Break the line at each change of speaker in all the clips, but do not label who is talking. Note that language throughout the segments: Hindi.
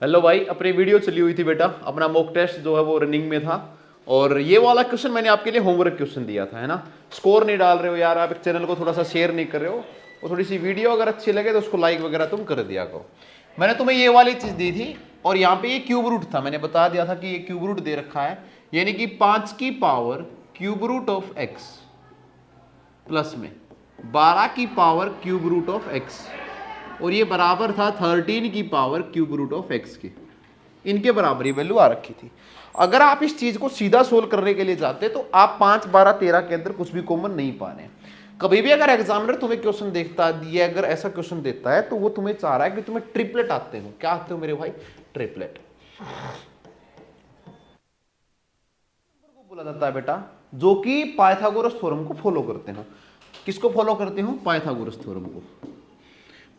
हेलो भाई, अपनी वीडियो चली हुई थी बेटा, अपना मॉक टेस्ट जो है वो रनिंग में था। और ये वाला क्वेश्चन मैंने आपके लिए होमवर्क क्वेश्चन दिया था, है ना। स्कोर नहीं डाल रहे हो यार, आप चैनल को थोड़ा सा शेयर नहीं कर रहे हो। और थोड़ी सी वीडियो अगर अच्छी लगे तो उसको लाइक वगैरह तुम कर दिया करो। मैंने तुम्हें ये वाली चीज दी थी, और यहाँ पे ये क्यूब रूट था, मैंने बता दिया था कि ये क्यूब रूट दे रखा है, यानी कि 5 की power cube root of X plus में 12 की power cube root of X, और ये बराबर था 13 की power cube root of X के। इनके बराबर ही वैल्यू आ रखी थी। अगर आप इस चीज को सीधा सोल्व करने के लिए जाते तो आप 5, 12, 13 के अंदर कुछ भी कॉमन नहीं पा रहे। कभी भी अगर एग्जामिनर तुम्हें क्वेश्चन देखता ये अगर ऐसा क्वेश्चन देता है तो वो तुम्हें चाह रहा है कि तुम्हें ट्रिपलेट आते हो। क्या आते हो मेरे भाई? ट्रिपलेट को बोला जाता है बेटा, जो कि पाइथागोरस थ्योरम को फॉलो करते हैं। किसको फॉलो करते हो? पाइथागोरस थ्योरम को।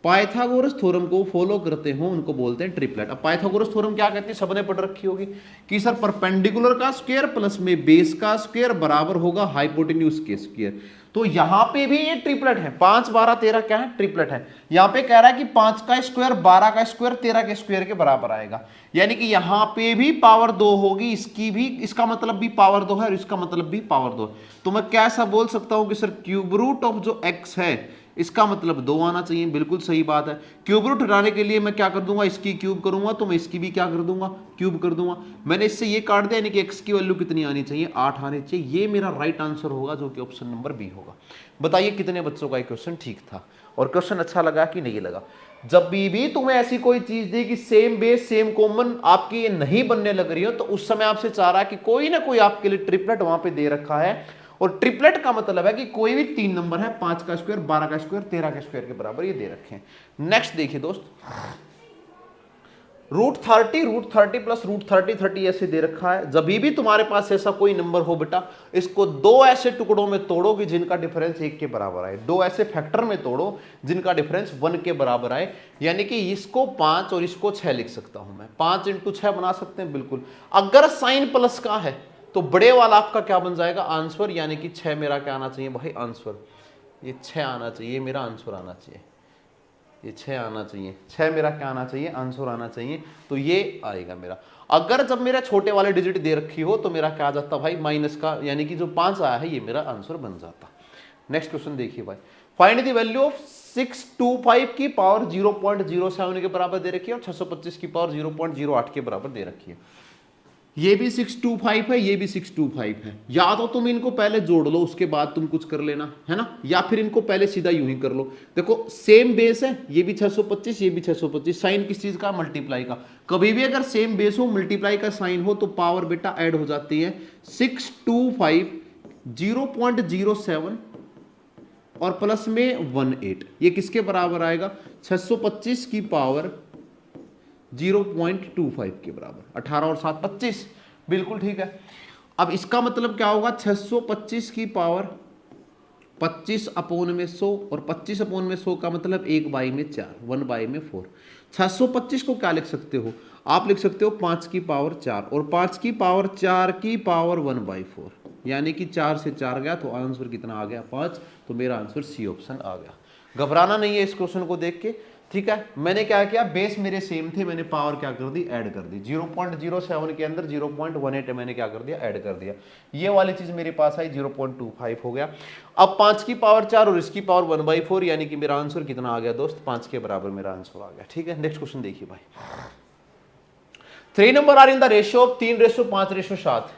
पाइथागोरस थ्योरम को फॉलो करते हो उनको बोलते हैं ट्रिपलेट। अब पाइथागोरस थ्योरम क्या कहती है? सबने पढ़ रखी होगी कि सर परपेंडिकुलर का स्क्वायर प्लस में बेस का स्क्वायर बराबर होगा हाइपोटेन्यूज के स्क्वायर। तो यहां पे भी ये ट्रिपलेट है। 5, 12, 13 क्या है? ट्रिपलेट है। यहां पे कह रहा है कि 5 का स्क्वायर 12 का स्क्वायर 13 के स्क्वायर के बराबर आएगा, यानी कि यहां पे भी पावर 2 होगी, इसकी भी, इसका मतलब भी पावर 2 है और इसका मतलब भी पावर 2 है। तो मैं कैसा बोल सकता हूं कि सर क्यूब रूट ऑफ जो एक्स है इसका मतलब 2 आना चाहिए। बिल्कुल सही बात है। क्यूब रूट हटाने के लिए मैं क्या कर दूंगा? इसकी क्यूब करूंगा तो मैं इसकी भी क्या कर दूंगा? क्यूब कर दूंगा। मैंने इससे ये काट दिया, यानी कि एक्स की वैल्यू कितनी आनी चाहिए? 8 आनी चाहिए। ये मेरा राइट आंसर होगा, जो कि ऑप्शन नंबर बी होगा। बताइए कितने बच्चों का ये क्वेश्चन ठीक था और क्वेश्चन अच्छा लगा कि नहीं लगा? जब भी तुम्हें ऐसी कोई चीज दी कि सेम बेस सेम कॉमन आपकी ये नहीं बनने लग रही हो, तो उस समय आपसे चाह रहा है कि कोई ना कोई आपके लिए ट्रिपलेट वहां पे दे रखा है। और ट्रिपलेट का मतलब है कि कोई भी 3 नंबर है, 5 का स्क्वायर, 12 का स्क्वायर, 13 के स्क्वायर के बराबर ये दे रखे हैं। नेक्स्ट देखिए दोस्त, रूट 30 प्लस रूट 30, 30 ऐसे दे रखा है। जब भी तुम्हारे पास ऐसा कोई नंबर हो बेटा, इसको दो ऐसे टुकड़ों में तोड़ो कि जिनका डिफरेंस 1 के बराबर आए। दो ऐसे फैक्टर में तोड़ो जिनका डिफरेंस 1 के बराबर आए, यानी कि इसको 5 और इसको 6 लिख सकता हूं मैं। 5 × 6 बना सकते हैं बिल्कुल। अगर साइन प्लस का है तो बड़े वाला आपका क्या बन जाएगा? आंसर, यानी कि 6 मेरा क्या आना चाहिए भाई? आंसर। ये 6 आना चाहिए, मेरा आंसर आना चाहिए। ये 6 आना चाहिए। 6 मेरा क्या आना चाहिए? आंसर आना चाहिए। तो ये आएगा मेरा। अगर जब मेरा छोटे वाले डिजिट दे रखी हो तो मेरा क्या आ जाता भाई? माइनस का, यानी कि जो 5 आया है ये मेरा आंसर बन जाता। नेक्स्ट क्वेश्चन देखिए भाई, फाइंड द वैल्यू ऑफ 625 की पावर 0.07 के बराबर दे रखी है और 625 की पावर 0.08 के बराबर दे रखी है। ये भी 625 है, ये भी 625 है। या तो तुम इनको पहले जोड़ लो उसके बाद तुम कुछ कर लेना, है ना, या फिर इनको पहले सीधा यूं ही कर लो। देखो सेम बेस है, ये भी 625, ये भी 625। साइन किस चीज का? मल्टीप्लाई का। कभी भी अगर सेम बेस हो, मल्टीप्लाई का साइन हो, तो पावर बेटा ऐड हो जाती है। 625 0.07 और प्लस में 18, ये किसके बराबर आएगा? 625 की पावर 0.25 के बराबर। 18 और 7 25, बिल्कुल ठीक है। अब इसका मतलब क्या होगा? 625 की पावर 25 अपोन में 100, और 25 अपोन में 100 का मतलब 1/4, 1/4। 625 को क्या लिख सकते हो? आप लिख सकते हो 5 की पावर 4, और 5 की पावर 4 की पावर 1/4, यानी कि 4 से 4 गया तो आंसर कितना आ गया? 5। तो मेरा आंसर सी ऑप्शन आ गया। घबराना नहीं है इस क्वेश्चन को देख के, ठीक है। मैंने क्या किया? बेस मेरे सेम थे, मैंने पावर क्या कर दी? ऐड कर दी। 0.07 के अंदर 0.18 मैंने क्या कर दिया? ऐड कर दिया। ये वाली चीज मेरे पास आई, 0.25 हो गया। अब 5 की पावर 4 और इसकी पावर 1/4, यानी कि मेरा आंसर कितना आ गया दोस्त? 5 के बराबर मेरा आंसर आ गया, ठीक है। नेक्स्ट क्वेश्चन देखिए भाई, 3 number are in the ratio of 3:5:7।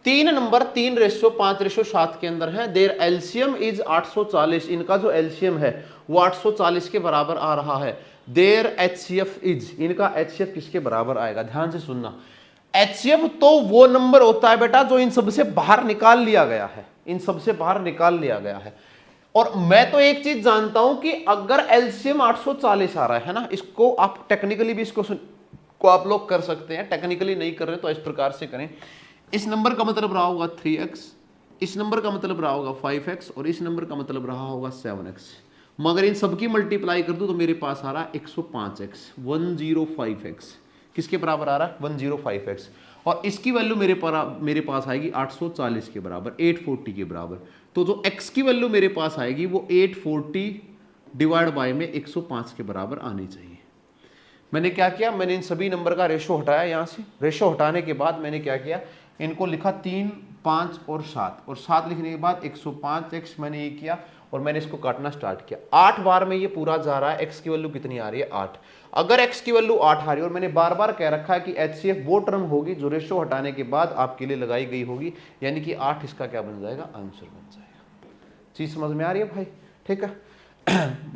3 number 3:5:7 के अंदर है। Their LCM is 840। इनका जो एलसीएम है वो 840 के बराबर आ रहा है। देयर एचसीएफ इज, इनका एचसीएफ किसके बराबर आएगा? ध्यान से सुनना। एचसीएफ तो वो नंबर होता है बेटा जो इन सबसे बाहर निकाल लिया गया है, इन सबसे बाहर निकाल लिया गया है। और मैं तो एक चीज जानता हूं कि अगर एलसीएम 840 आ रहा है ना, इसको आप टेक्निकली भी, इसको को आप लोग कर सकते हैं। टेक्निकली नहीं कर रहे तो इस प्रकार से करें। इस नंबर का मतलब रहा होगा 3x, इस नंबर का मतलब रहा होगा 5x, और इस नंबर का मतलब रहा होगा 7x। मगर इन सबकी मल्टीप्लाई कर दूं तो मेरे पास आ रहा है 105x, 105x। किसके बराबर आ रहा है? 105x। और इसकी वैल्यू मेरे पास आएगी 840 के बराबर, 840 के बराबर। तो जो x की वैल्यू मेरे पास आएगी वो 840 डिवाइड बाय में 105 के बराबर आनी चाहिए। मैंने क्या किया, मैंने इन सभी नंबर का रेशो हटाया यहाँ से। रेशो हटाने के बाद मैंने क्या किया, इनको लिखा 3, 5 और 7, और 7 लिखने के बाद 105x मैंने ये किया और मैंने इसको काटना स्टार्ट किया। 8 बार में ये पूरा जा रहा है। x की वैल्यू कितनी आ रही है, 8। अगर x की वैल्यू 8 आ रही है, और मैंने बार बार कह रखा है कि HCF वो टर्म होगी जो रेशो हटाने के बाद आपके लिए लगाई गई होगी, यानी कि 8 इसका क्या बन जाएगा, आंसर बन जाएगा। चीज समझ में आ रही है भाई? ठीक है।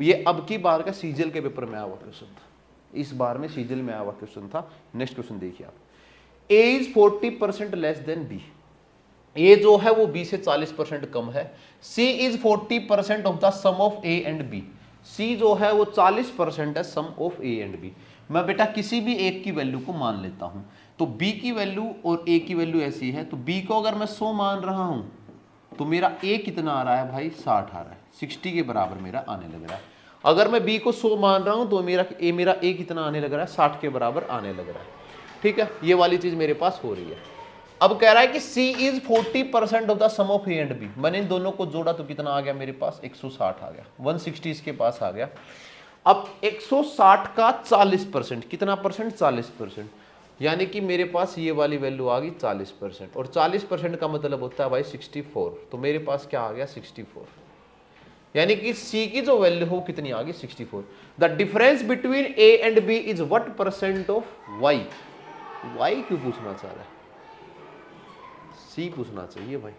ये अब की बार का सीजीएल के पेपर में आया हुआ क्वेश्चन था, इस बार में सीजीएल में आया हुआ क्वेश्चन था। नेक्स्ट क्वेश्चन देखिए आप, a is 40% less than b। a जो है वो b से 40% कम है। c is 40% of the sum of a and b। c जो है वो 40% है sum of a and b। मैं बेटा किसी भी एक की वैल्यू को मान लेता हूं, तो b की वैल्यू और a की वैल्यू ऐसी है, तो b को अगर मैं 100 मान रहा हूं तो मेरा a कितना आ रहा है भाई, 60 आ रहा है, 60 के बराबर मेरा आने लग रहा है। अगर मैं b को 100 मान रहा हूं तो मेरा a कितना आने लग रहा है, 60 के बराबर आने लग रहा है। ठीक है, ये वाली चीज मेरे पास हो रही है। अब कह रहा है कि c is 40% of the sum of a and b। मैंने इन दोनों को जोड़ा तो कितना आ गया मेरे पास, 160 आ गया, 160 इसके पास आ गया। अब 160 का 40%, कितना परसेंट, 40%, यानी कि मेरे पास ये वाली वैल्यू आ गई 40%, और 40% का मतलब होता है भाई 64। तो मेरे पास क्या आ गया, 64, यानी कि c की जो वैल्यू हो कितनी आ गई, 64। The difference between a and b is what percent of y। y क्यों पूछना चाह रहा है, c पूछना चाहिए भाई,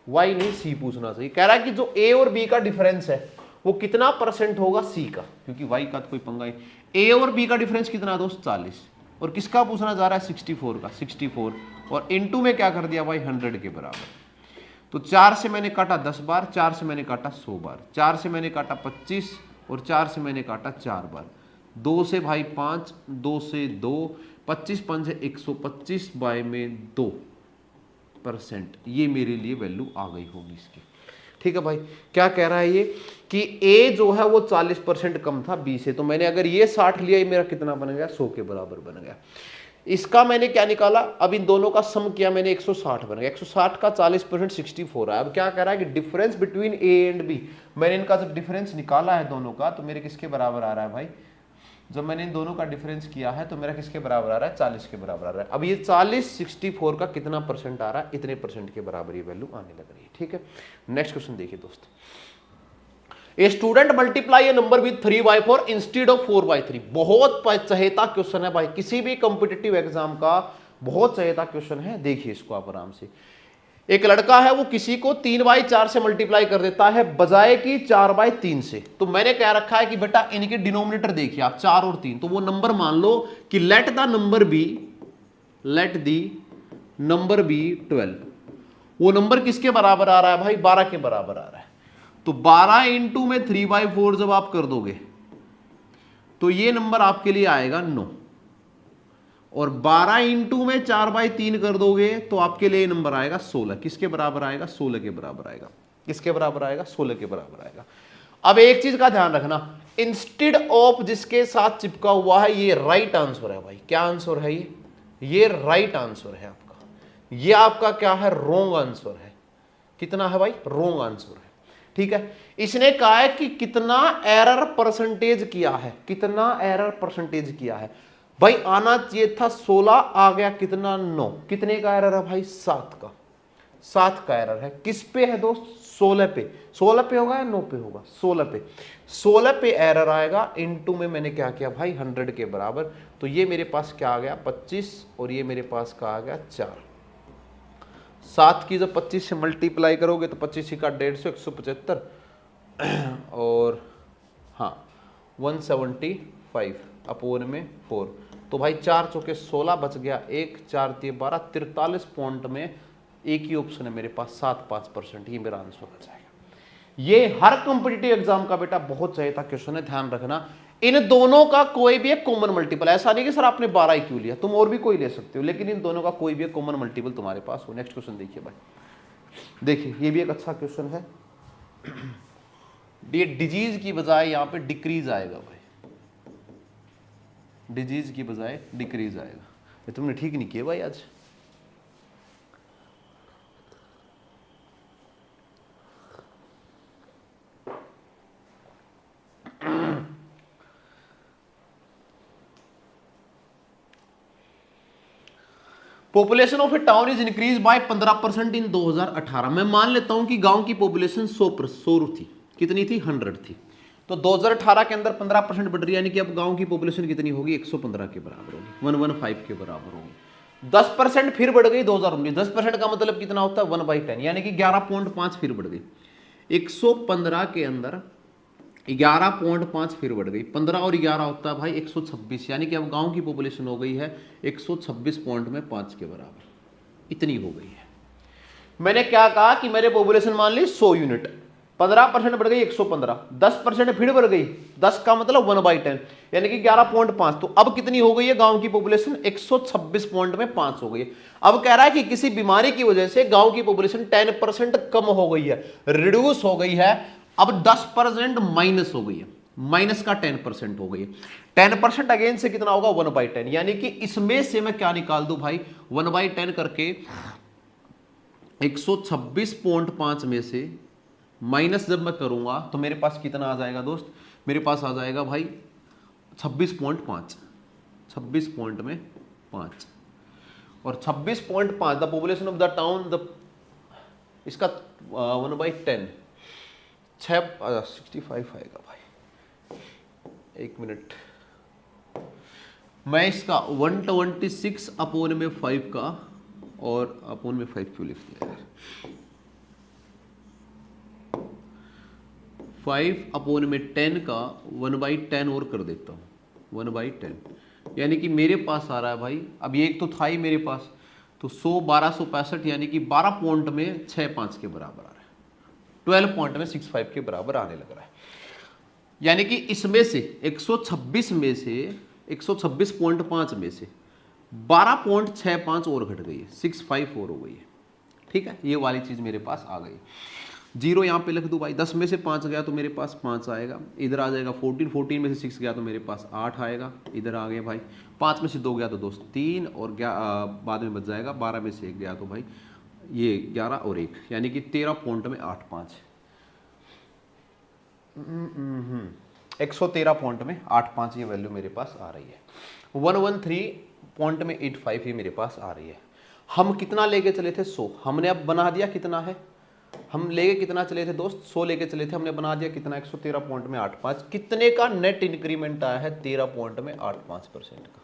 y नहीं c पूछना चाहिए। कह रहा है कि जो a और b का डिफरेंस है वो कितना परसेंट होगा, c का, क्योंकि y का तो कोई पंगा ही। a और b का डिफरेंस कितना दोस्त, 40, और किसका पूछना जा रहा है, 64 का, 64, और इनटू में क्या कर दिया भाई, 100 के बराबर। तो 4 से मैंने काटा 10 बार, 4 से मैंने काटा 100 बार, 4 से मैंने काटा 25, और 4 से मैंने काटा 4 बार, 2 से भाई 5, 2 से 2, 25 5 है 125 बाय में 2%, ये मेरे लिए वैल्यू आ गई होगी इसकी। ठीक है भाई, क्या कह रहा है ये कि a जो है वो 40% कम था b से, तो मैंने अगर ये 60 लिया, ये मेरा कितना बन गया, 100 के बराबर बन गया। इसका मैंने क्या निकाला, अब इन दोनों का सम किया मैंने, 160 बन गया। 160 का 40% 64 है। अब क्या कह रहा है कि difference between a and b, मैंने इनका जब डिफरेंस निकाला है दोनों का, तो मेरे किसके बराबर आ रहा है भाई, जब मैंने इन दोनों का डिफरेंस किया है तो मेरा किसके बराबर आ रहा है, 40 के बराबर आ रहा है। अब ये 40 64 का कितना परसेंट आ रहा है, इतने परसेंट के बराबर ये वैल्यू आने लग रही है। ठीक है, नेक्स्ट क्वेश्चन देखिए दोस्त, a student multiply A number with 3/4 instead of 4/3। बहुत चहेता क्वेश्चन है भाई, किसी भी कॉम्पिटिटिव एग्जाम का बहुत चहेता क्वेश्चन है। देखिए इसको आप आराम से, एक लड़का है वो किसी को 3/4 से मल्टीप्लाई कर देता है बजाय कि 4/3 से। तो मैंने क्या रखा है कि बेटा इनके डिनोमिनेटर देखिए आप, 4 और 3, तो वो नंबर मान लो कि लेट द नंबर बी 12। वो नंबर किसके बराबर आ रहा है भाई, 12 के बराबर आ रहा है। तो 12 इंटू में 3/4 जब आप कर दोगे तो ये नंबर आपके लिए आएगा 9, और 12 इंटू में 4/3 कर दोगे तो आपके लिए नंबर आएगा 16। किसके बराबर आएगा, 16 के बराबर आएगा। किसके बराबर आएगा, 16 के बराबर आएगा। अब एक चीज का ध्यान रखना, इंस्टेड ऑफ जिसके साथ चिपका हुआ है ये राइट आंसर है भाई। क्या आंसर है ये राइट आंसर है आपका। ये आपका क्या है, रॉन्ग आंसर है। कितना है भाई, रॉन्ग आंसर है। ठीक है, इसने कहा है कि कितना एरर परसेंटेज किया है, कितना एरर परसेंटेज किया है भाई। आना चाहिए था 16, आ गया कितना, 9। कितने का एरर है भाई, 7 का। 7 का एरर है। किस पे है दोस्त, 16 पे। 16 पे होगा या 9 पे होगा, 16 पे। 16 पे एरर आएगा, इनटू में मैंने क्या किया भाई, 100 के बराबर। तो ये मेरे पास क्या आ गया, 25, और ये मेरे पास क्या आ गया, 4। 7 की जब 25 से मल्टीप्लाई करोगे तो 25 का 150, 175, और हाँ 175 अपोन में 4। तो भाई 4 चौके 16 बच गया, 1 4 3 12, 43 पॉइंट में एक ही ऑप्शन है मेरे पास, 7-5%। ये मेरा आंसर हो जाएगा। ये हर कॉम्पिटिटिव एग्जाम का बेटा बहुत चाहिए था क्वेश्चन है, ध्यान रखना। इन दोनों का कोई भी एक कॉमन मल्टीपल, ऐसा नहीं कि सर आपने 12 ही क्यों लिया, तुम और भी कोई ले सकते हो, लेकिन इन दोनों का कोई भी एक कॉमन मल्टीपल तुम्हारे पास हो। नेक्स्ट क्वेश्चन देखिए भाई, देखिए ये भी एक अच्छा क्वेश्चन है। ये डिजीज की बजाय यहां पे डिक्रीज आएगा भाई, डिजीज की बजाय डिक्रीज आएगा। ये तुमने ठीक नहीं किया भाई आज। Population of A town is increase by 15% इन 2018। मैं मान लेता हूं कि गांव की पॉपुलेशन 100 थी, कितनी थी 100 थी, तो 2018 के अंदर 15% बढ़ रही है, यानी कि अब गांव की पॉपुलेशन कितनी होगी 115 के बराबर होगी, 115 के बराबर होगी। 10% फिर बढ़ गई 2019, 10% का मतलब कितना होता है 1/10, यानी कि 11.5 फिर बढ़ गई। 115 के अंदर 11.5 फिर बढ़ गई, 15 और 11 होता है भाई 126, यानी कि अब गांव की पॉपुलेशन हो गई है 126.5 के बराबर, इतनी हो गई है। मैंने क्या कहा कि मेरे पॉपुलेशन मान ली 100 यूनिट, 15% बढ़ गई 115, 10% फिर बढ़ गई, 10 का मतलब 1/10 यानी कि 11.5, तो अब कितनी हो गई है गांव की पॉपुलेशन 126.5 हो गई है। अब कह रहा है कि किसी बीमारी की वजह से गांव की पॉपुलेशन 10% कम हो गई है, रिड्यूस हो गई है, अब 10% माइनस हो गई है, माइनस का 10% हो गई है। 10% अगेन से कितना होगा 1/10, यानी कि इसमें से मैं क्या निकाल दूं भाई 1/10 करके 126.5 में से माइनस जब मैं करूंगा तो मेरे पास कितना आ जाएगा दोस्त, मेरे पास आ जाएगा भाई 26.5, 26.5 और 26.5 the population of the town, the इसका 1/10 65 आएगा भाई, एक मिनट, मैं इसका 126 अपोन में 5 का और अपोन में 5 क्यों लिख दिया यार, 5 अपोन में 10 का 1/10 और कर देता हूँ 1/10, यानी कि मेरे पास आ रहा है भाई, अब ये एक तो था ही मेरे पास, तो 100 1265 यानी कि 12 पॉइंट में 65 के बराबर आ रहा है, 12 पॉइंट में 65 के बराबर आने लग रहा है। यानी कि इसमें से 126 में से 126.5 में से 12.65 और घट गई है, 65 और हो गई है। ठीक है, ये वाली चीज़ मेरे पास आ गई। जीरो यहाँ पे लिख दूँ भाई, 10 में से 5 गया तो मेरे पास 5 आएगा, इधर आ जाएगा 14, 14 में से 6 गया तो मेरे पास 8 आएगा, इधर आ गया भाई 5 में से 2 गया तो दोस्त 3 और बाद में बच जाएगा, 12 में से 1 गया तो भाई ये 11 और 1, यानी कि 13 पॉइंट में 85, 113 पॉइंट में 85 ये वैल्यू मेरे पास आ रही है, 113 पॉइंट में 85 ये मेरे पास आ रही है। हम कितना लेके चले थे 100, हमने अब बना दिया कितना है, हम लेके कितना चले थे दोस्त 100 लेके चले थे, हमने बना दिया कितना 113 पॉइंट में 85, कितने का नेट इंक्रीमेंट आया है 13 पॉइंट में 85% का,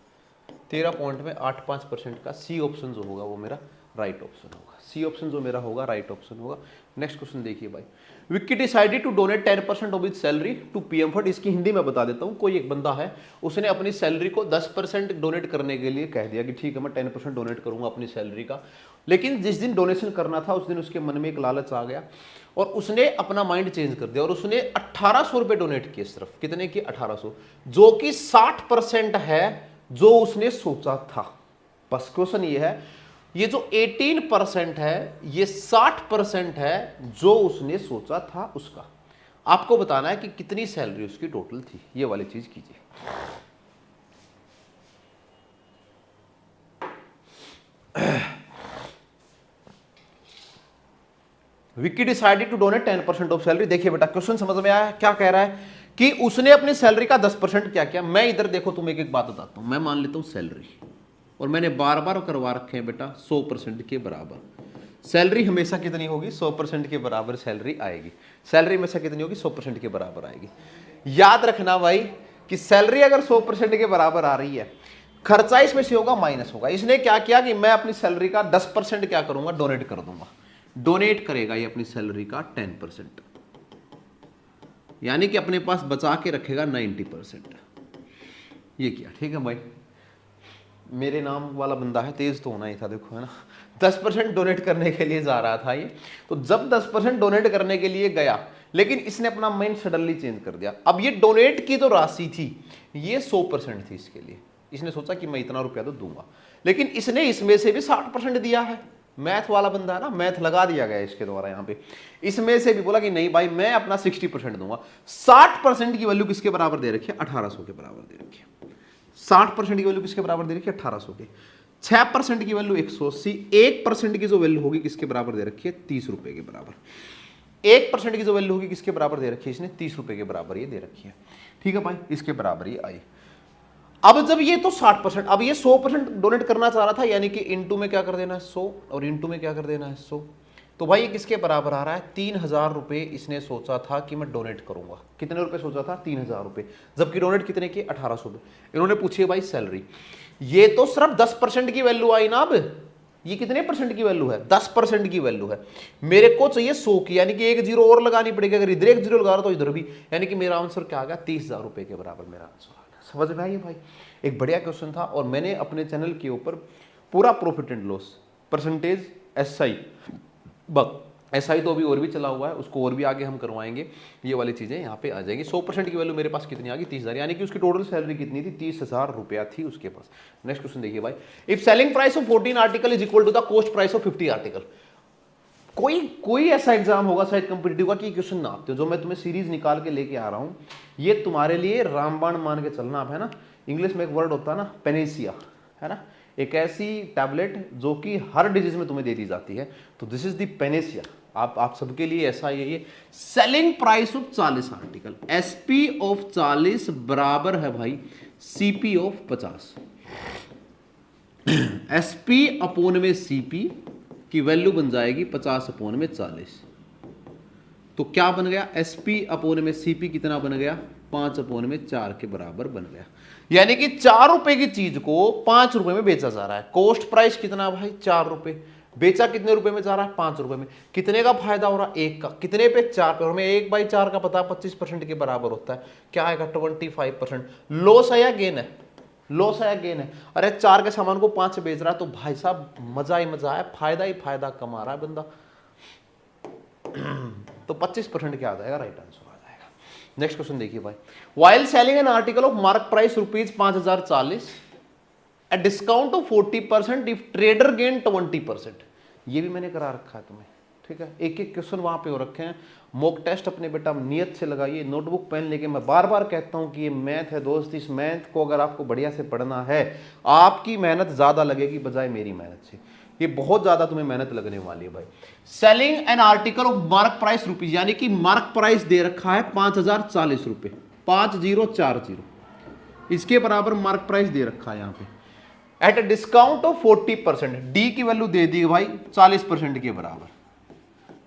13 पॉइंट में 85% का। सी ऑप्शन जो होगा वो मेरा राइट ऑप्शन होगा, सी ऑप्शन जो मेरा होगा राइट ऑप्शन होगा। नेक्स्ट क्वेश्चन देखिए भाई, Vicky decided to donate 10% of his salary to PM fund. इसकी हिंदी में बता देता हूँ, कोई एक बंदा है उसने अपनी सैलरी को 10% डोनेट करने के लिए कह दिया कि ठीक है मैं 10% डोनेट करूंगा अपनी सैलरी का, लेकिन जिस दिन डोनेशन करना था उस दिन उसके मन में एक लालच आ गया और उसने अपना माइंड चेंज कर दिया और उसने 1800 रुपए डोनेट किए, सिर्फ कितने की 1800, जो कि 60% है जो उसने सोचा था। बस क्वेश्चन ये है, ये जो 18% है ये 60% है जो उसने सोचा था उसका। आपको बताना है कि कितनी सैलरी उसकी टोटल थी, ये वाली चीज कीजिए। Vicky decided to donate 10% of salary. देखिए बेटा क्वेश्चन समझ में आया, क्या कह रहा है कि उसने अपनी सैलरी का 10% क्या किया। मैं इधर देखो तुम्हें एक बात बताता हूं, मैं मान लेता हूं सैलरी, और मैंने बार बार करवा रखे हैं बेटा 100% के बराबर। सैलरी हमेशा कितनी होगी 100% के बराबर सैलरी आएगी, सैलरी हमेशा कितनी होगी 100% के बराबर आएगी। याद रखना भाई कि सैलरी अगर 100% के बराबर आ रही है, खर्चा इसमें से होगा माइनस होगा। इसने क्या किया कि मैं अपनी सैलरी का 10% क्या करूंगा डोनेट कर दूंगा, डोनेट करेगा ये अपनी सैलरी का 10%, यानी कि अपने पास बचा के रखेगा 90%। ये किया, ठीक है भाई, मेरे नाम वाला बंदा है, तेज तो होना ही था, देखो है ना, 10% डोनेट करने के लिए जा रहा था ये, तो जब 10% डोनेट करने के लिए गया, लेकिन इसने अपना माइंड सडनली चेंज कर दिया। अब ये डोनेट की तो राशि थी ये 100% थी इसके लिए, इसने सोचा कि मैं इतना रुपया तो दूंगा, लेकिन इसने इसमें से भी 60% दिया है। मैथ वाला बंदा है ना, मैथ लगा दिया गया इसके द्वारा यहाँ पे, इसमें से भी बोला कि नहीं भाई मैं अपना 60% दूंगा। 60% की वैल्यू किसके बराबर दे रखी है 1800 के बराबर दे रखी है। 60% की वैल्यू किसके बराबर दे रखी है 1800 के। 6% की वैल्यू 180, 1% की जो वैल्यू होगी किसके बराबर दे रखी है 30 रुपए के बराबर। 1% की जो वैल्यू होगी किसके बराबर दे रखी है इसने 30 रुपए के बराबर ये दे रखी है। ठीक है भाई, इसके बराबर ये आई। अब जब ये तो 60%, अब ये 100% डोनेट करना चाह रहा था, यानी कि इनटू में क्या कर देना है 100 और इनटू में क्या कर देना है 100। तो भाई ये किसके बराबर आ रहा है, 3000 रुपये इसने सोचा था कि मैं डोनेट करूंगा। कितने रुपए सोचा था, 3000 रुपये, जबकि डोनेट कितने की, 1800 रुपये। इन्होंने पूछी है भाई सैलरी, ये तो सिर्फ 10% की वैल्यू आई ना। अब ये कितने परसेंट की वैल्यू है, 10% की वैल्यू है। मेरे को चाहिए 100 की, यानी कि एक जीरो और लगानी पड़ेगी। अगर इधर एक जीरो लगा रहा तो इधर भी, यानी कि मेरा आंसर क्या आ गया, 30,000 रुपये के बराबर मेरा आंसर आ गया। समझ में आई भाई, एक बढ़िया क्वेश्चन था। और मैंने अपने चैनल के ऊपर पूरा profit and loss, percentage, SI, SI तो अभी और भी चला हुआ है, उसको और भी आगे हम करवाएंगे। ये वाली चीजें यहाँ पे आ जाएंगी। 100% की वैल्यू मेरे पास कितनी आ गई, 30,000, यानी कि उसकी टोटल सैलरी कितनी थी, 30,000 रुपया थी उसके पास। नेक्स्ट क्वेश्चन देखिए भाई, if selling price of 14 article is equal to the cost price of 50 article. कोई ऐसा एग्जाम होगा शायद कंपटीटिव का कि क्वेश्चन ना आते हो, जो मैं तुम्हें सीरीज निकाल के लेके आ रहा हूं, ये तुम्हारे लिए रामबाण मान के चलना आप, है ना। इंग्लिश में एक वर्ड होता है ना, पेनेसिया, है ना, एक ऐसी टैबलेट जो कि हर डिजीज में तुम्हें दे दी जाती है। तो दिस इज द पेनेसिया, आप सबके लिए ऐसा ये selling price of 40 article, SP of 40 बराबर है भाई सीपी ऑफ 50। एसपी अपोन में सीपी की वैल्यू बन जाएगी 50 अपोन में 40। तो क्या बन गया, एसपी अपोन में सीपी कितना बन गया, 5 अपोन में 4 के बराबर बन गया। यानी कि 4 रुपए की चीज को 5 रुपए में बेचा जा रहा है। कॉस्ट प्राइस कितना भाई, 4 रुपए, बेचा कितने रुपए में जा रहा है, 5 रुपए में। कितने का फायदा हो रहा है, 1 का। कितने पे, 4 पे। हमें 1/4 का पता है 25% के बराबर होता है, क्या आएगा 25%। लॉस है या गेन है, लॉस है या गेन है। अरे 4 के सामान को 5 से बेच रहा है, तो भाई साहब मजा ही मजा है, फायदा ही फायदा कमा रहा है बंदा। तो 25% क्या आ जाएगा, राइट आंसर आ जाएगा। नेक्स्ट क्वेश्चन देखिए भाई, while selling an article of mark price ₹5040 at discount of 40% if trader gain 20%। ये भी मैंने करा रखा है तुम्हें, ठीक है। एक एक क्वेश्चन वहां पे हो रखे हैं। मॉक टेस्ट अपने बेटा नियत से लगाइए, नोटबुक पेन लेके। मैं बार बार कहता हूं कि ये मैथ है दोस्त, इस मैथ को अगर आपको बढ़िया से पढ़ना है, आपकी मेहनत ज्यादा लगेगी बजाय मेरी मेहनत से। ये बहुत ज्यादा तुम्हें मेहनत लगने वाली है भाई। Selling an article of mark price rupees, यानी कि मार्क प्राइस दे रखा है 5040 रुपए, 5040, इसके बराबर मार्क प्राइस दे रखा है यहाँ पे at a discount of 40%। D की वैल्यू दे दी भाई 40% के बराबर,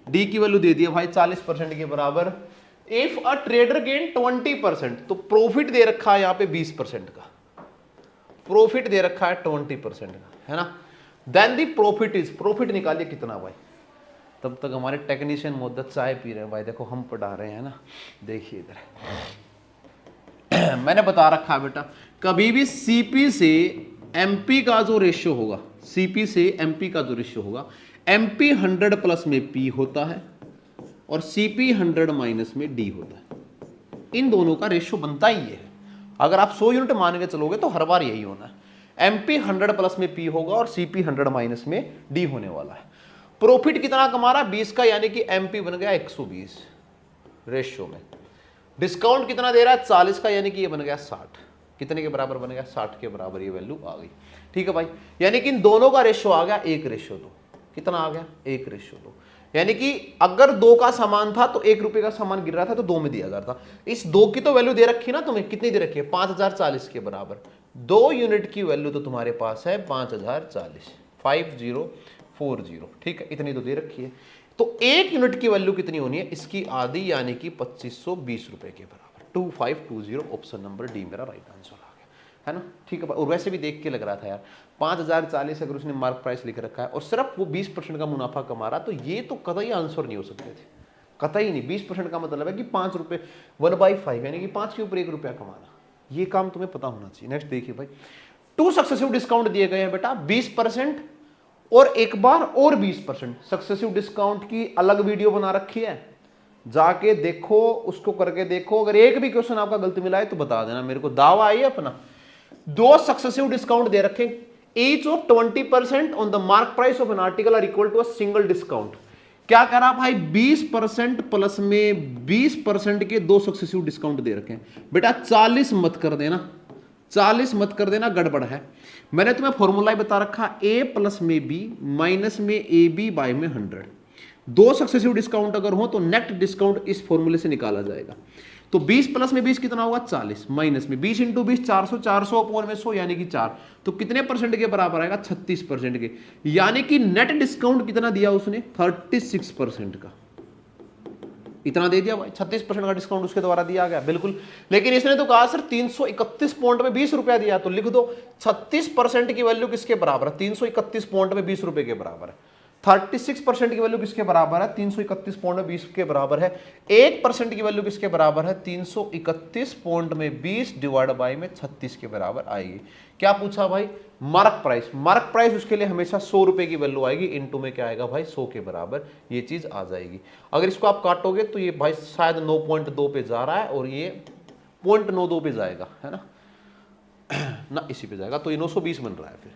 डी की वैल्यू दे दी भाई 40% के बराबर। इफ अ ट्रेडर गेन 20%, तो प्रॉफिट दे रखा है यहाँ पे 20% का, प्रॉफिट दे रखा है 20% का, है ना। Then the profit is, profit निकालिए कितना भाई। तब तक हमारे टेक्नीशियन मुद्दत चाय पी रहे हैं भाई, देखो हम पढ़ा रहे हैं ना, देखिए इधर मैंने बता रखा है बेटा, कभी भी सीपी से एमपी का जो रेशियो होगा, सीपी से एमपी का जो रेशियो होगा, एमपी 100 प्लस में पी होता है और सीपी 100 माइनस में डी होता है। इन दोनों का रेशियो बनता ही है। अगर आप 100 यूनिट मान के चलोगे तो हर बार यही होना है, एमपी 100 प्लस में पी होगा और सीपी 100 माइनस में डी होने वाला है। प्रॉफिट कितना कमा रहा है, 20 का, यानी कि एमपी बन गया 120 रेशियो में। डिस्काउंट कितना दे रहा है, 40 का, यानी कि ये बन गया 60। कितने के बराबर बन गया, 60 के बराबर ये वैल्यू आ गई, ठीक है भाई। यानी कि इन दोनों का रेशियो आ गया 1:2। कितना आ गया, 1:2। यानी कि अगर 2 का सामान था तो 1 रुपए का सामान गिर रहा था तो 2 में दिया जाता। इस 2 की तो वैल्यू दे रखी ना तुम्हें, कितनी दे रखी है, 5040 के बराबर। 2 यूनिट की वैल्यू तो तुम्हारे पास है 5040, 5040, ठीक है, इतनी तो दे रखी है। तो 1 यूनिट की वैल्यू कितनी होनी है, इसकी आधी, यानी कि 2520 रुपए के बराबर। 2520, ऑप्शन नंबर डी मेरा राइट आंसर आ गया, है ना, ठीक है। और वैसे भी देख के लग रहा था यार, 5040 अगर उसने मार्क प्राइस लिख रखा है और सिर्फ वो 20% का मुनाफा कमा रहा, तो ये तो कतई आंसर नहीं हो सकते थे, कतई नहीं। 20% का मतलब है कि 5 रुपए, 1/5, यानी कि 5 के ऊपर 1 रुपया कमाना। ये काम तुम्हें पता होना चाहिए। नेक्स्ट देखिए भाई, 2 सक्सेसिव डिस्काउंट दिए गए हैं बेटा, 20% और एक बार और 20%। सक्सेसिव डिस्काउंट की अलग वीडियो बना रखी है, जाके देखो, उसको करके देखो। अगर एक भी क्वेश्चन आपका गलत मिला है तो बता देना मेरे को, दावा आई है अपना। 2 सक्सेसिव डिस्काउंट दे रखे, each of 20% on the mark price of an article are equal to a single discount. क्या कह रहा भाई, 20% प्लस में 20% के 2 सक्सेसिव डिस्काउंट दे रखे हैं बेटा। 40 मत कर देना, 40 मत कर देना, गड़बड़ है। मैंने तुम्हें फॉर्मूला बता रखा, ए प्लस में बी माइनस में ए बी बाय में 100। 2 सक्सेसिव डिस्काउंट अगर हो तो नेट डिस्काउंट इस फॉर्मूले से निकाला जाएगा। तो 20 प्लस में 20 कितना होगा 40, माइनस में 20 इंटू 20 400, 400 अपॉन में 100 यानी कि 4, तो कितने परसेंट के बराबर आएगा 36% के, यानी कि नेट डिस्काउंट कितना दिया उसने 36% का, इतना दे दिया भाई, 36% का डिस्काउंट उसके द्वारा दिया गया बिल्कुल। लेकिन इसने तो कहा सर 331 पॉइंट में 20 रुपया दिया, तो लिख दो 36% की वैल्यू किसके बराबर है 331 पॉइंट में 20 रुपए के बराबर है। 36% की वैल्यू किसके बराबर है 331 पॉइंट में 20 के बराबर है। 1% की वैल्यू किसके बराबर है 331 पॉइंट में 20 डिवाइड बाई में 36 के बराबर आएगी। क्या पूछा भाई मार्क प्राइस, मार्क प्राइस उसके लिए हमेशा 100 रुपए की वैल्यू आएगी, इनटू में क्या आएगा भाई 100 के बराबर ये चीज आ जाएगी। अगर इसको आप काटोगे तो ये भाई शायद 9.2 पे जा रहा है और ये 0.92 पे जाएगा, है ना ना इसी पे जाएगा, तो ये 920 बन रहा है, फिर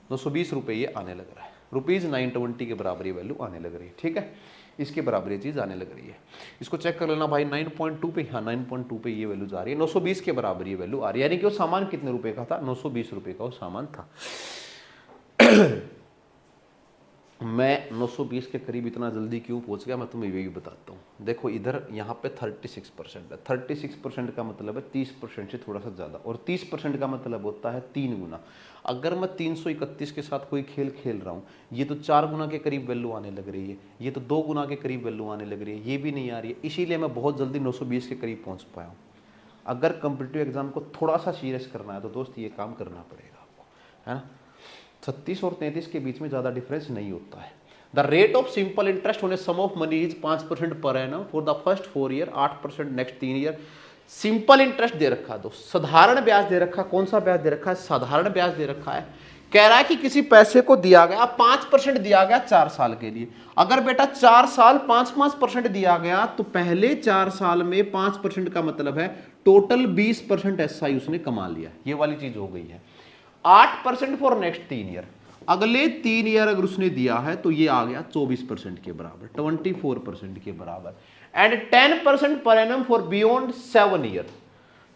920 रुपए ये आने लग रहा है, ₹920 के बराबर ये वैल्यू आने लग रही है। ठीक है, इसके बराबर ये चीज आने लग रही है। इसको चेक कर लेना भाई 9.2 पे, हाँ 9.2 पे ये वैल्यू जा रही है, 920 के बराबर ये वैल्यू आ रही है, यानी कि वो सामान कितने रुपए का था 920 रुपए का वो सामान था। मैं 920 के करीब इतना जल्दी क्यों पहुंच गया मैं तुम्हें यही बताता हूँ। देखो इधर यहाँ पे 36% है, 36% का मतलब है 30% से थोड़ा सा ज़्यादा, और 30% का मतलब होता है 3 गुना। अगर मैं 331 के साथ कोई खेल खेल रहा हूँ, ये तो 4 गुना के करीब वैल्यू आने लग रही है, ये तो 2 गुना के करीब वैल्यू आने लग रही है, ये भी नहीं आ रही है, इसीलिए मैं बहुत जल्दी 920 के करीब पहुँच पाया हूँ। अगर कॉम्पिटिटिव एग्जाम को थोड़ा सा सीरियस करना है तो दोस्त ये काम करना पड़ेगा आपको, है ना। 36 और 33 के बीच में ज़्यादा डिफरेंस नहीं होता है। The rate of simple interest on a sum of money is 5% per annum for the first 4 year, 8% next 3 year. Simple interest दे रखा है, तो साधारण ब्याज दे रखा है। कौन सा ब्याज दे रखा है साधारण ब्याज दे रखा है। कह रहा है कि किसी पैसे को दिया गया 5% दिया गया 4 साल के लिए। अगर बेटा 4 साल 5% दिया गया तो पहले 4 साल में 5% का मतलब है टोटल 20% एसआई उसने कमा लिया, ये वाली चीज हो गई है। 8% फॉर नेक्स्ट 3 ईयर, अगले 3 ईयर अगर उसने दिया है तो ये आ गया 24% के बराबर, 24% के बराबर। एंड 10% पर एनम फॉर बियॉन्ड 7 ईयर।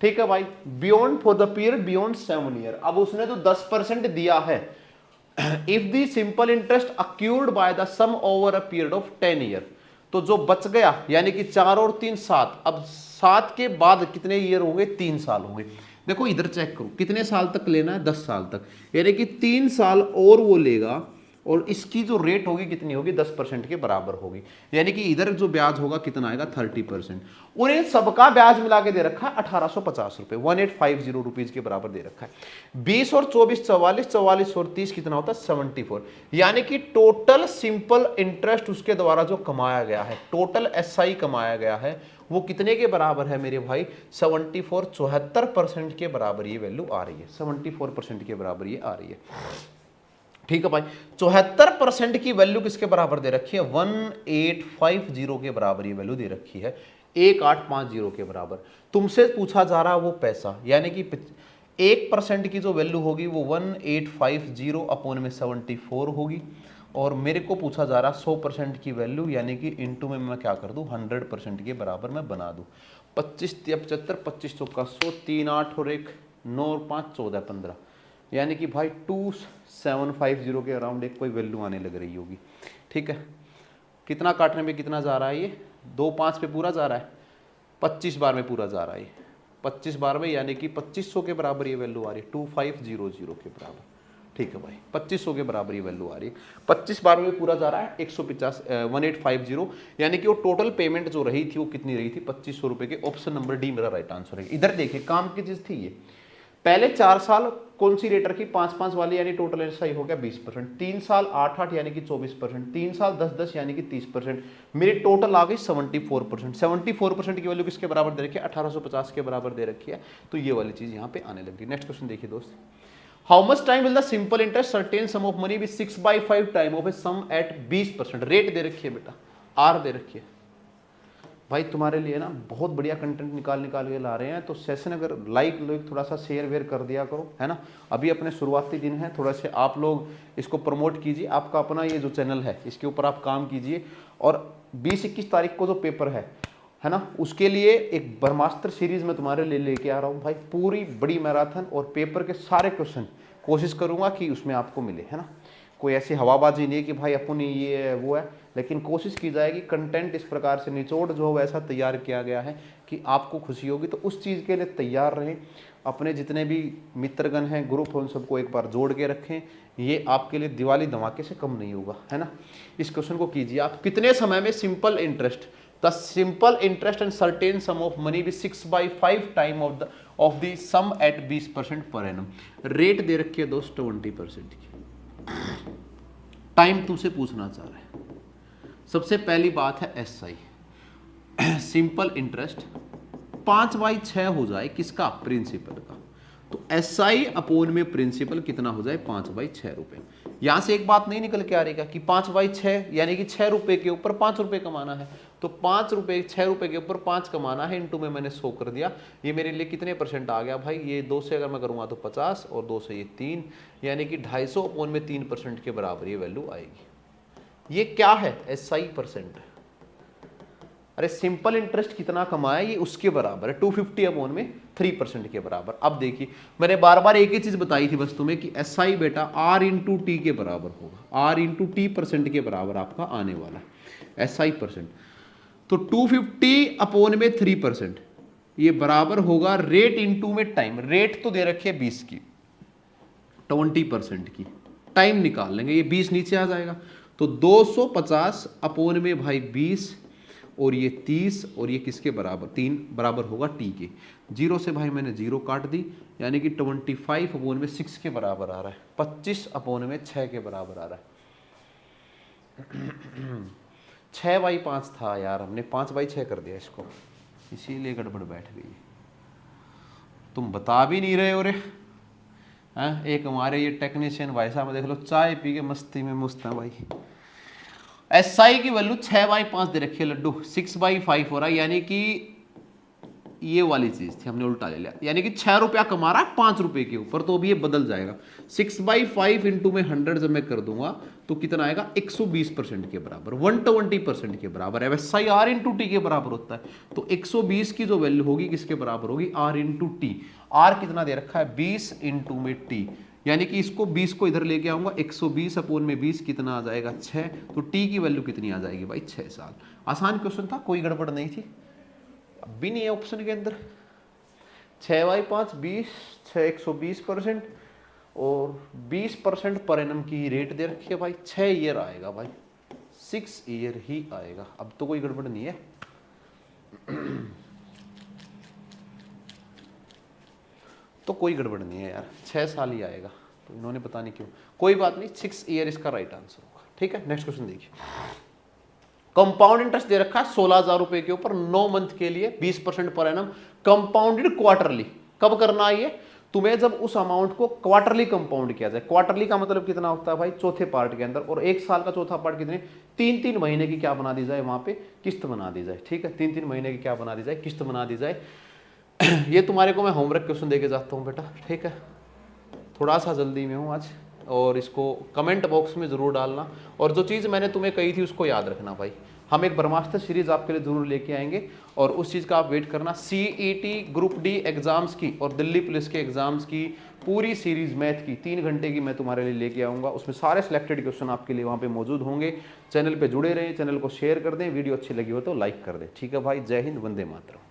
ठीक है भाई, beyond for the period beyond 7 year. अब उसने तो 10% दिया है। If the simple interest accrued by the sum over a period of 10 year, तो जो बच गया यानी कि 4 और 3 7, अब 7 के बाद कितने ईयर होंगे 3 साल होंगे। देखो इधर चेक करो कितने साल तक लेना है 10 साल तक, यानी कि 3 साल और वो लेगा और इसकी जो रेट होगी कितनी होगी 10% के बराबर होगी, यानी कि इधर जो ब्याज होगा कितना आएगा 30%। और इन सबका ब्याज मिला के दे रखा है 1850 रुपए, 1850 रुपीज के बराबर दे रखा है। 20 और 24 44, 44 और 30 कितना होता है 74, यानी कि टोटल सिंपल इंटरेस्ट उसके द्वारा जो कमाया गया है, टोटल एसआई कमाया गया है वो कितने के बराबर है मेरे भाई 74, 74% के बराबर ये वैल्यू आ रही है, 74% के बराबर ये आ रही है। ठीक है भाई, 74% की वैल्यू किसके बराबर दे रखी है 1850 के बराबर ये वैल्यू दे रखी है, 1850 के बराबर। तुमसे पूछा जा रहा है वो पैसा, यानी कि 1% की जो वैल्यू होगी वो 1850 अपॉन में 74 होगी, और मेरे को पूछा जा रहा 100% की वैल्यू, यानी कि इनटू में मैं क्या कर दूं 100% के बराबर मैं बना दूं। 25 75 25 चौका 100, 3 8 और 1 9 और 5 14 15, यानी कि भाई 2750 के अराउंड एक कोई वैल्यू आने लग रही होगी। ठीक है, कितना काटने में कितना जा रहा है ये 2 5 पे पूरा जा रहा है, 25 बार में पूरा जा रहा है, 25 बार में यानी कि 2500 के बराबर ये वैल्यू आ रही है 2500 के बराबर। ठीक है भाई, 2500 के बराबर ये वैल्यू आ रही है, 25 बार में पूरा जा रहा है 150 1850, यानी कि वो टोटल पेमेंट जो रही थी वो कितनी रही थी 2500 रुपए के। ऑप्शन नंबर डी मेरा राइट आंसर है। इधर देखिए काम की चीज थी ये, पहले 4 साल कौन सी रेट रखी 5-5 वाली, यानी टोटल एसआई हो गया 20%, 3 साल 8-8 यानी कि 24%, 3 साल 10-10 यानी कि 30%, मेरी टोटल आ गई 74%। 74% की वैल्यू किसके बराबर दे रखी है 1850 के बराबर दे रखी है, तो ये वाली चीज यहाँ पे आने लगी। नेक्स्ट क्वेश्चन देखिए दोस्त, how much time will the simple interest certain sum of money with 6/5 time of a sum at 20%। Rate दे रखी है बेटा, आर दे रखी है। भाई तुम्हारे लिए ना बहुत बढ़िया कंटेंट निकाल के ला रहे हैं, तो सेशन अगर लाइक थोड़ा सा शेयर वेयर कर दिया करो, है ना। अभी अपने शुरुआती दिन है, थोड़ा से आप लोग इसको प्रमोट कीजिए, आपका अपना ये जो चैनल है इसके ऊपर आप काम कीजिए। और 20-21 तारीख को जो पेपर है ना, उसके लिए एक ब्रह्मास्त्र सीरीज में तुम्हारे लिए लेके आ रहा हूँ भाई, पूरी बड़ी मैराथन और पेपर के सारे क्वेश्चन कोशिश करूंगा कि उसमें आपको मिले, है ना। कोई ऐसी हवाबाजी नहीं है कि भाई अपन ये है वो है, लेकिन कोशिश की जाएगी कंटेंट इस प्रकार से निचोड़ जो वैसा तैयार किया गया है कि आपको खुशी होगी। तो उस चीज़ के लिए तैयार रहें, अपने जितने भी मित्रगण हैं, ग्रुप हैं, उन सबको एक बार जोड़ के रखें। ये आपके लिए दिवाली धमाके से कम नहीं होगा, है ना। इस क्वेश्चन को कीजिए आप, कितने समय में simple interest, the simple interest and certain sum of money भी 6/5 time of the sum at 20% per annum. Rate दे रखी है दोस्त 20% की, टाइम तुमसे पूछना चाह रहे हैं। सबसे पहली बात है SI, सिंपल इंटरेस्ट 5/6 हो जाए किसका, प्रिंसिपल का, तो SI अपोन में प्रिंसिपल कितना हो जाए, 5/6 रुपए। यहां से एक बात नहीं निकल के आ रही कि 5/6 यानी कि 6 रुपए के ऊपर 5 रुपए कमाना है, तो 5 रुपए 6 रुपए के ऊपर 5 कमाना है, इनटू में मैंने 100 कर दिया। ये मेरे लिए कितने परसेंट आ गया भाई, ये 2 से अगर मैं करूंगा तो 50 और 2 से ये 3, यानी कि 250 अपोन में 3% के बराबर ये वैल्यू आएगी। ये क्या है, SI परसेंट। अरे सिंपल इंटरेस्ट कितना कमाया ये उसके बराबर है, 250 अपोन में 3% के बराबर। अब देखिए मैंने बार बार एक ही चीज बताई थी बस तुम्हें कि SI बेटा R/T के बराबर होगा, R/T परसेंट के बराबर आपका आने वाला है SI परसेंट। तो 250 अपोन में 3% ये बराबर होगा रेट इंटू में टाइम। रेट तो दे रखी है 20 की, 20% की, टाइम निकाल लेंगे, ये 20 नीचे आ जाएगा, तो 250 अपोन में भाई 20 और ये 30 और ये किसके बराबर, 3 बराबर होगा T के। 0 से भाई मैंने 0 काट दी, यानी कि 25 अपोन में 6 के बराबर आ रहा है, 25 अपोन में 6 के बराबर आ रहा है। 6/5 था यार, हमने 5/6 कर दिया इसको, इसीलिए गड़बड़ बैठ गई। तुम बता भी नहीं रहे हो रे हैं। एक हमारे ये टेक्नीशियन भाई साहब देख लो, चाय पी के मस्ती में मस्त है भाई। SI की वैल्यू 6/5 दे रखी है लड्डू, 6/5 हो रहा है, यानी कि ये वाली चीज थी, हमने उल्टा ले लिया, यानी कि 6 रुपया कमा रहा है 5 रुपए के ऊपर, तो अभी ये बदल जाएगा। 6/5 इंटू में 100 जब मैं कर दूंगा तो कितना आएगा, 120% के बराबर, 120% के बराबर है। SI R/T के बराबर होता है, तो 120 की जो वैल्यू होगी किसके बराबर होगी, R/T। R कितना दे रखा है, 20 इंटू में T, यानी कि इसको 20 को इधर लेके आऊंगा, 120 अपोन में 20 कितना आ जाएगा, 6, तो T की वैल्यू कितनी आ जाएगी भाई, 6 साल। आसान क्वेश्चन था, कोई गड़बड़ नहीं थी, अब भी नहीं है ऑप्शन के अंदर। 6/5 20, 6 120% और 20% पर एनम की रेट दे रखी है भाई, 6 ईयर आएगा भाई, 6 ईयर ही आएगा। अब तो कोई गड़बड़ नहीं है। तो कोई गड़बड़ नहीं है यार, 6 साल ही आएगा, तो इन्होंने पता नहीं क्यों, कोई बात नहीं, 6 ईयर इसका राइट आंसर होगा। ठीक है, नेक्स्ट क्वेश्चन देखिए। कंपाउंड इंटरेस्ट दे रखा है 16,000 रुपए के ऊपर 9 मंथ के लिए 20% पर एनम, कंपाउंडेड क्वार्टरली। कब करना है ये, तुम्हें जब उस अमाउंट को क्वार्टरली कंपाउंड किया जाए। क्वार्टरली का मतलब कितना होता है भाई, चौथे पार्ट के अंदर, और 1 साल का चौथा पार्ट कितने, 3-3 महीने की क्या बना दी जाए, वहां पे किस्त बना दी जाए। ठीक है, 3-3 महीने की क्या बना दी जाए, किस्त बना दी जाए। ये तुम्हारे को मैं होमवर्क क्वेश्चन देके जाता हूँ बेटा, ठीक है, थोड़ा सा जल्दी में हूँ आज, और इसको कमेंट बॉक्स में ज़रूर डालना, और जो चीज़ मैंने तुम्हें कही थी उसको याद रखना भाई। हम एक ब्रह्मास्त्र सीरीज आपके लिए जरूर लेके आएंगे, और उस चीज़ का आप वेट करना। CET ग्रुप D एग्जाम्स की और दिल्ली पुलिस के एग्जाम्स की पूरी सीरीज मैथ की 3 घंटे की मैं तुम्हारे लिए लेके आऊँगा, उसमें सारे सिलेक्टेड क्वेश्चन आपके लिए वहाँ पे मौजूद होंगे। चैनल पे जुड़े रहें, चैनल को शेयर कर दें, वीडियो अच्छी लगी हो तो लाइक कर दें। ठीक है भाई, जय हिंद, वंदे मातरम।